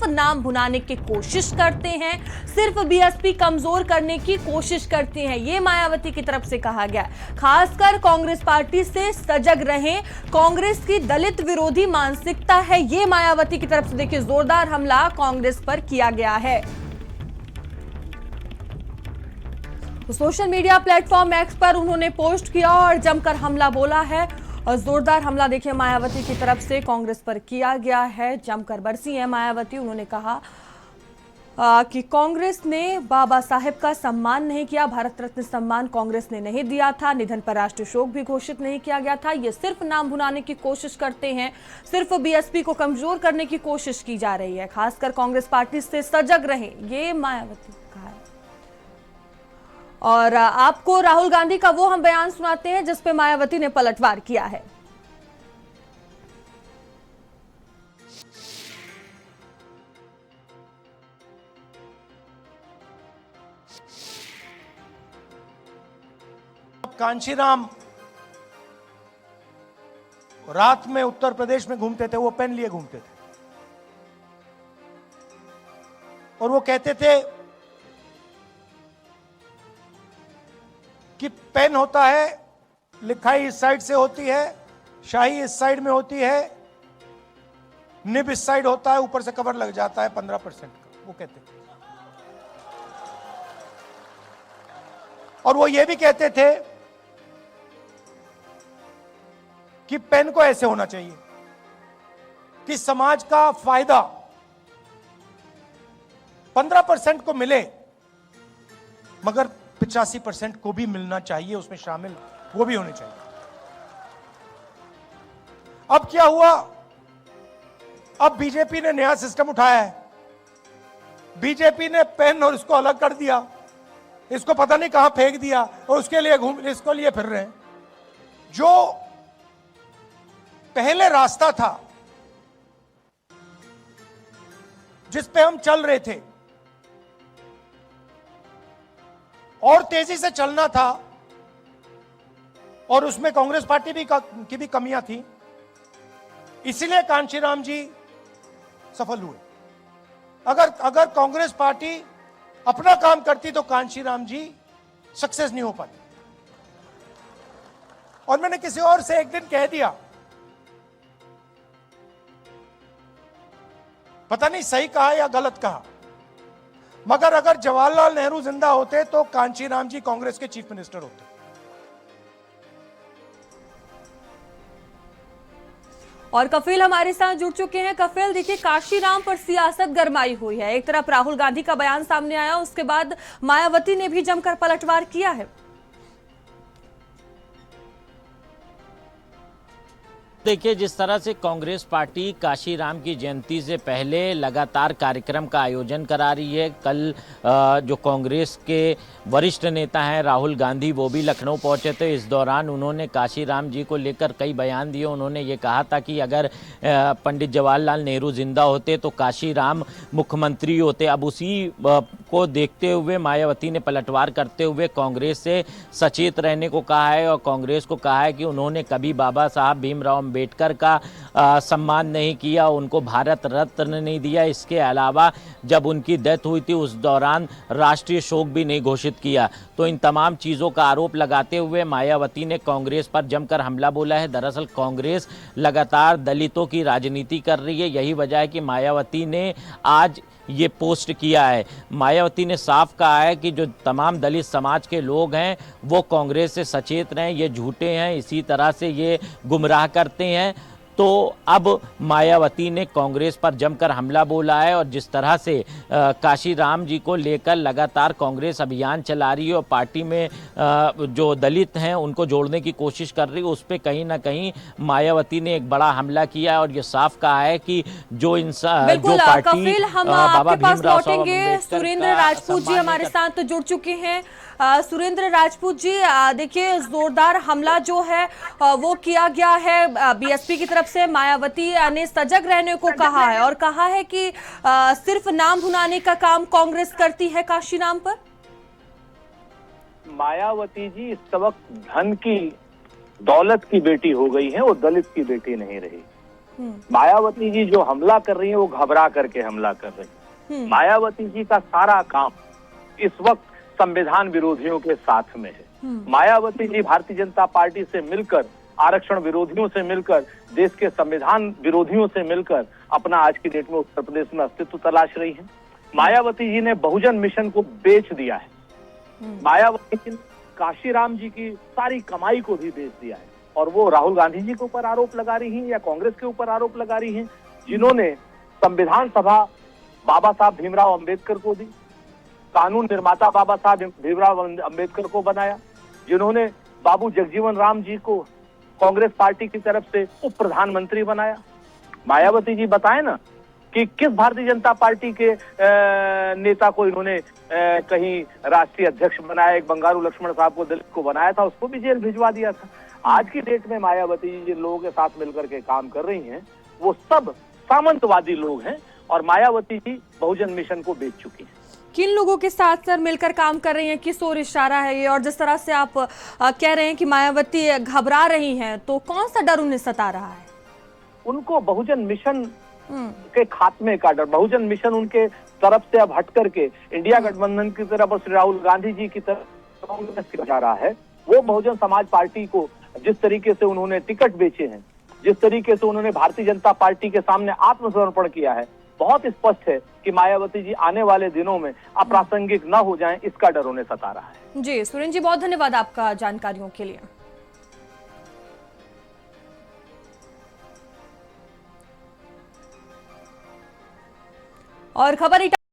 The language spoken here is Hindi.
नाम भुनाने की कोशिश करते हैं, सिर्फ बीएसपी कमजोर करने की कोशिश करती है, ये मायावती की तरफ से कहा गया। खासकर कांग्रेस पार्टी से सजग रहें, कांग्रेस की दलित विरोधी मानसिकता है, ये मायावती की तरफ से देखिए जोरदार हमला कांग्रेस पर किया गया है। तो सोशल मीडिया प्लेटफॉर्म एक्स पर उन्होंने पोस्ट किया और जमकर हमला बोला है। और जोरदार हमला देखिए मायावती की तरफ से कांग्रेस पर किया गया है, जमकर बरसी है मायावती। उन्होंने कहा कि कांग्रेस ने बाबा साहेब का सम्मान नहीं किया, भारत रत्न सम्मान कांग्रेस ने नहीं दिया था, निधन पर राष्ट्रीय शोक भी घोषित नहीं किया गया था, ये सिर्फ नाम भुनाने की कोशिश करते हैं, सिर्फ बीएसपी को कमजोर करने की कोशिश की जा रही है, खासकर कांग्रेस पार्टी से सजग रहें, ये मायावती ने कहा है। और आपको राहुल गांधी का वो हम बयान सुनाते हैं जिसपे मायावती ने पलटवार किया है। कांशीराम रात में उत्तर प्रदेश में घूमते थे, वो पेन लिए घूमते थे और वो कहते थे कि पेन होता है, लिखाई इस साइड से होती है, शाही इस साइड में होती है, निब इस साइड होता है, ऊपर से कवर लग जाता है 15% का, वो कहते थे। और वो ये भी कहते थे कि पेन को ऐसे होना चाहिए कि समाज का फायदा 15% को मिले मगर 85% को भी मिलना चाहिए, उसमें शामिल वो भी होने चाहिए। अब क्या हुआ? अब बीजेपी ने नया सिस्टम उठाया है, बीजेपी ने पेन और इसको अलग कर दिया, इसको पता नहीं कहां फेंक दिया और उसके लिए इसको लिए फिर रहे हैं। जो पहले रास्ता था जिस पे हम चल रहे थे और तेजी से चलना था, और उसमें कांग्रेस पार्टी की भी कमियां थी, इसीलिए कांशीराम जी सफल हुए। अगर कांग्रेस पार्टी अपना काम करती तो कांशीराम जी सक्सेस नहीं हो पाती। और मैंने किसी और से एक दिन कह दिया, पता नहीं सही कहा या गलत कहा, मगर अगर जवाहरलाल नेहरू जिंदा होते तो कांशीराम जी कांग्रेस के चीफ मिनिस्टर होते। और कपिल हमारे साथ जुड़ चुके हैं। कपिल, देखिए कांशीराम पर सियासत गरमाई हुई है, एक तरफ राहुल गांधी का बयान सामने आया, उसके बाद मायावती ने भी जमकर पलटवार किया है। देखिए, जिस तरह से कांग्रेस पार्टी कांशीराम की जयंती से पहले लगातार कार्यक्रम का आयोजन करा रही है। कल जो कांग्रेस के वरिष्ठ नेता हैं राहुल गांधी, वो भी लखनऊ पहुंचे थे। इस दौरान उन्होंने कांशीराम जी को लेकर कई बयान दिए। उन्होंने ये कहा था कि अगर पंडित जवाहरलाल नेहरू जिंदा होते तो कांशीराम मुख्यमंत्री होते। अब उसी को देखते हुए मायावती ने पलटवार करते हुए कांग्रेस से सचेत रहने को कहा है और कांग्रेस को कहा है कि उन्होंने कभी बाबा साहब भीमराव अम्बेडकर का सम्मान नहीं किया, उनको भारत रत्न नहीं दिया। इसके अलावा जब उनकी डेथ हुई थी उस दौरान राष्ट्रीय शोक भी नहीं घोषित किया। तो इन तमाम चीज़ों का आरोप लगाते हुए मायावती ने कांग्रेस पर जमकर हमला बोला है। दरअसल कांग्रेस लगातार दलितों की राजनीति कर रही है, यही वजह है कि मायावती ने आज ये पोस्ट किया है। मायावती ने साफ कहा है कि जो तमाम दलित समाज के लोग हैं वो कांग्रेस से सचेत रहें, ये झूठे हैं, इसी तरह से ये गुमराह करते हैं। तो अब मायावती ने कांग्रेस पर जमकर हमला बोला है और जिस तरह से कांशीराम जी को लेकर लगातार कांग्रेस अभियान चला रही है और पार्टी में जो दलित हैं उनको जोड़ने की कोशिश कर रही है, उस पर कहीं ना कहीं मायावती ने एक बड़ा हमला किया है और ये साफ कहा है कि जो इंसान जो पार्टी बाबा भीमराव सुरेंद्र राजपूत जी हमारे साथ जुड़ चुके हैं। सुरेंद्र राजपूत जी, देखिए जोरदार हमला जो है वो किया गया है बीएसपी की तरफ से। मायावती ने सजग रहने को कहा है और कहा है कि सिर्फ नाम भुनाने का काम कांग्रेस करती है कांशीराम पर। मायावती जी इस वक्त धन की दौलत की बेटी हो गई है, वो दलित की बेटी नहीं रही। मायावती जी जो हमला कर रही है वो घबरा करके हमला कर रही है। मायावती जी का सारा काम इस वक्त संविधान विरोधियों के साथ में है। मायावती जी भारतीय जनता पार्टी से मिलकर, आरक्षण विरोधियों से मिलकर, देश के संविधान विरोधियों से मिलकर अपना आज की डेट में उत्तर प्रदेश में अस्तित्व तलाश रही है। मायावती जी ने बहुजन मिशन को बेच दिया है। मायावती जी ने काशीराम जी की सारी कमाई को भी बेच दिया है और वो राहुल गांधी जी के ऊपर आरोप लगा रही हैं या कांग्रेस के ऊपर आरोप लगा रही हैं, जिन्होंने संविधान सभा बाबा साहब भीमराव अंबेडकर को दी, कानून निर्माता बाबा साहब भीमराव अंबेडकर को बनाया, जिन्होंने बाबू जगजीवन राम जी को कांग्रेस पार्टी की तरफ से उप प्रधानमंत्री बनाया। मायावती जी बताएं ना कि किस भारतीय जनता पार्टी के नेता को इन्होंने कहीं राष्ट्रीय अध्यक्ष बनाया। एक बंगारू लक्ष्मण साहब को दलित को बनाया था, उसको भी जेल भिजवा दिया था। आज की डेट में मायावती जी जिन लोगों के साथ मिलकर के काम कर रही हैं वो सब सामंतवादी लोग हैं और मायावती जी बहुजन मिशन को बेच चुकी हैं। किन लोगों के साथ सर मिलकर काम कर रही हैं, किस ओर इशारा है ये? और जिस तरह से आप कह रहे हैं कि मायावती घबरा रही हैं, तो कौन सा डर उन्हें सता रहा है? उनको बहुजन मिशन के खात्मे का डर। बहुजन मिशन उनके तरफ से अब हट करके इंडिया गठबंधन की तरफ और श्री राहुल गांधी जी की तरफ कांग्रेस जा रहा है। वो बहुजन समाज पार्टी को जिस तरीके से उन्होंने टिकट बेचे हैं, जिस तरीके से उन्होंने भारतीय जनता पार्टी के सामने आत्मसमर्पण किया है, बहुत स्पष्ट है कि मायावती जी आने वाले दिनों में अप्रासंगिक न हो जाएं, इसका डर उन्हें सता रहा है। जी सुरेंद्र जी, बहुत धन्यवाद आपका जानकारियों के लिए। और खबर